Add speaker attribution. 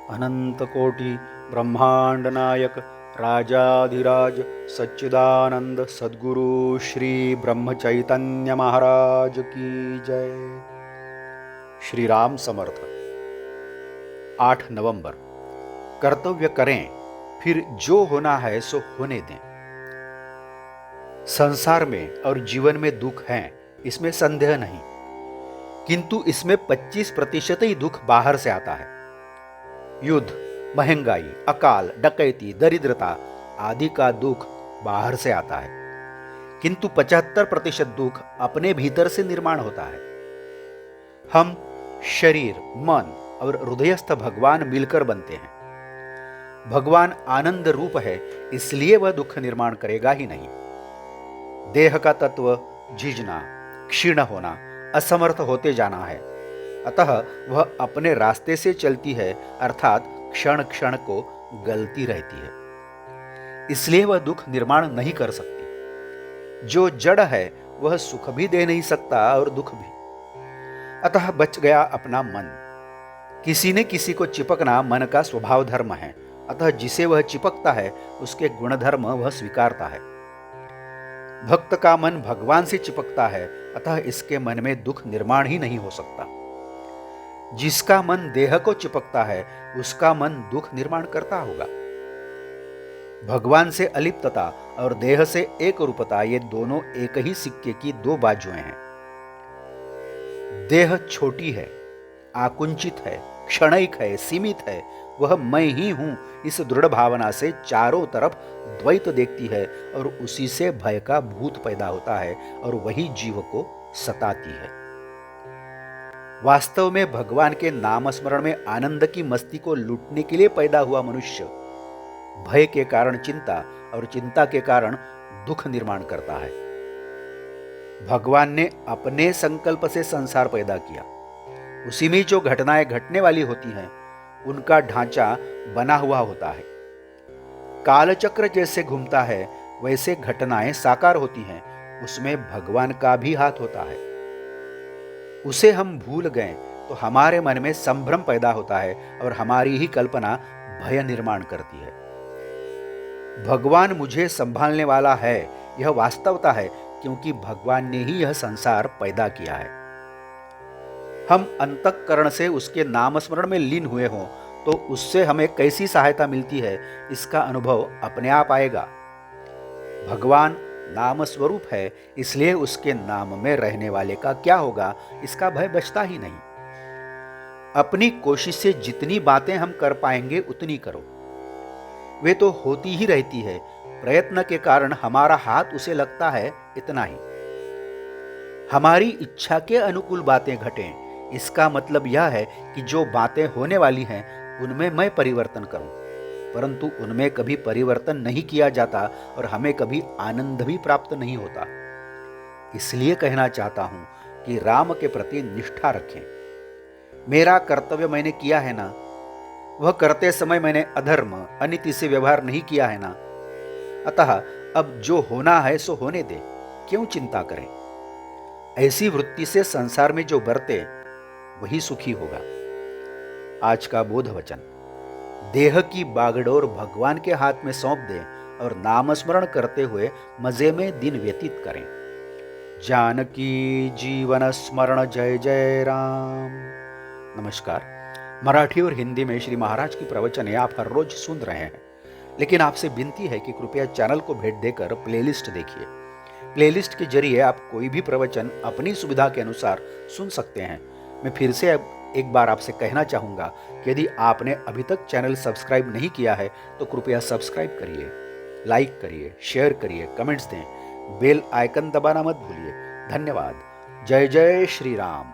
Speaker 1: अनंत कोटि ब्रह्मांड नायक राजाधिराज सच्चिदानंद सद्गुरु श्री ब्रह्म चैतन्य महाराज की जय। श्री राम समर्थ। 8 नवंबर। कर्तव्य करें, फिर जो होना है सो होने दें। संसार में और जीवन में दुख हैं, इसमें संदेह नहीं, किंतु इसमें 25% ही दुख बाहर से आता है। युद्ध, महंगाई, अकाल, डकैती, दरिद्रता आदि का दुख बाहर से आता है, किंतु 75% दुख अपने भीतर से निर्माण होता है। हम शरीर, मन और हृदयस्थ भगवान मिलकर बनते हैं। भगवान आनंद रूप है, इसलिए वह दुख निर्माण करेगा ही नहीं। देह का तत्व झिझना, क्षीण होना, असमर्थ होते जाना है, अतः वह अपने रास्ते से चलती है, अर्थात क्षण क्षण को गलती रहती है, इसलिए वह दुख निर्माण नहीं कर सकती। जो जड़ है वह सुख भी दे नहीं सकता और दुख भी। अतः बच गया अपना मन। किसी ने किसी को चिपकना मन का स्वभाव धर्म है, अतः जिसे वह चिपकता है उसके गुणधर्म वह स्वीकारता है। भक्त का मन भगवान से चिपकता है, अतः इसके मन में दुख निर्माण ही नहीं हो सकता। जिसका मन देह को चिपकता है उसका मन दुख निर्माण करता होगा। भगवान से अलिप्तता और देह से एक रूपता, ये दोनों एक ही सिक्के की दो बाजुएं हैं। देह छोटी है, आकुंचित है, क्षणिक है, सीमित है, वह मैं ही हूं, इस दृढ़ भावना से चारों तरफ द्वैत देखती है और उसी से भय का भूत पैदा होता है और वही जीव को सताती है। वास्तव में भगवान के नाम स्मरण में आनंद की मस्ती को लूटने के लिए पैदा हुआ मनुष्य भय के कारण चिंता और चिंता के कारण दुख निर्माण करता है। भगवान ने अपने संकल्प से संसार पैदा किया, उसी में जो घटनाएं घटने वाली होती हैं उनका ढांचा बना हुआ होता है। कालचक्र जैसे घूमता है वैसे घटनाएं साकार होती हैं, उसमें भगवान का भी हाथ होता है। उसे हम भूल गए तो हमारे मन में संभ्रम पैदा होता है और हमारी ही कल्पना भय निर्माण करती है। भगवान मुझे संभालने वाला है, यह वास्तवता है, क्योंकि भगवान ने ही यह संसार पैदा किया है। हम अंतःकरण से उसके नामस्मरण में लीन हुए हों तो उससे हमें कैसी सहायता मिलती है, इसका अनुभव अपने आप आएगा। भगवान नाम स्वरूप है, इसलिए उसके नाम में रहने वाले का क्या होगा, इसका भय बचता ही नहीं। अपनी कोशिश से जितनी बातें हम कर पाएंगे उतनी करो, वे तो होती ही रहती है। प्रयत्न के कारण हमारा हाथ उसे लगता है, इतना ही। हमारी इच्छा के अनुकूल बातें घटें, इसका मतलब यह है कि जो बातें होने वाली हैं उनमें मैं परिवर्तन करूं, परंतु उनमें कभी परिवर्तन नहीं किया जाता और हमें कभी आनंद भी प्राप्त नहीं होता। इसलिए कहना चाहता हूं कि राम के प्रति निष्ठा रखें। मेरा कर्तव्य मैंने किया है ना, वह करते समय मैंने अधर्म, अनीति से व्यवहार नहीं किया है ना, अतः अब जो होना है सो होने दे, क्यों चिंता करें। ऐसी वृत्ति से संसार में जो बरते वही सुखी होगा। आज का बोध वचन: देह की बागडोर भगवान के हाथ में सौंप दें और नामस्मरण करते हुए मजे में दिन व्यतीत करें। जानकी जीवन स्मरण जय जय राम। नमस्कार। मराठी और हिंदी में श्री महाराज की प्रवचनें आप हर रोज सुन रहे हैं, लेकिन आपसे विनती है कि कृपया चैनल को भेंट देकर प्लेलिस्ट देखिए। प्लेलिस्ट के जरिए आप कोई भी प्रवचन अपनी सुविधा के अनुसार सुन सकते हैं। मैं फिर से एक बार आपसे कहना चाहूँगा कि यदि आपने अभी तक चैनल सब्सक्राइब नहीं किया है तो कृपया सब्सक्राइब करिए, लाइक करिए, शेयर करिए, कमेंट्स दें, बेल आइकन दबाना मत भूलिए। धन्यवाद। जय जय श्री राम।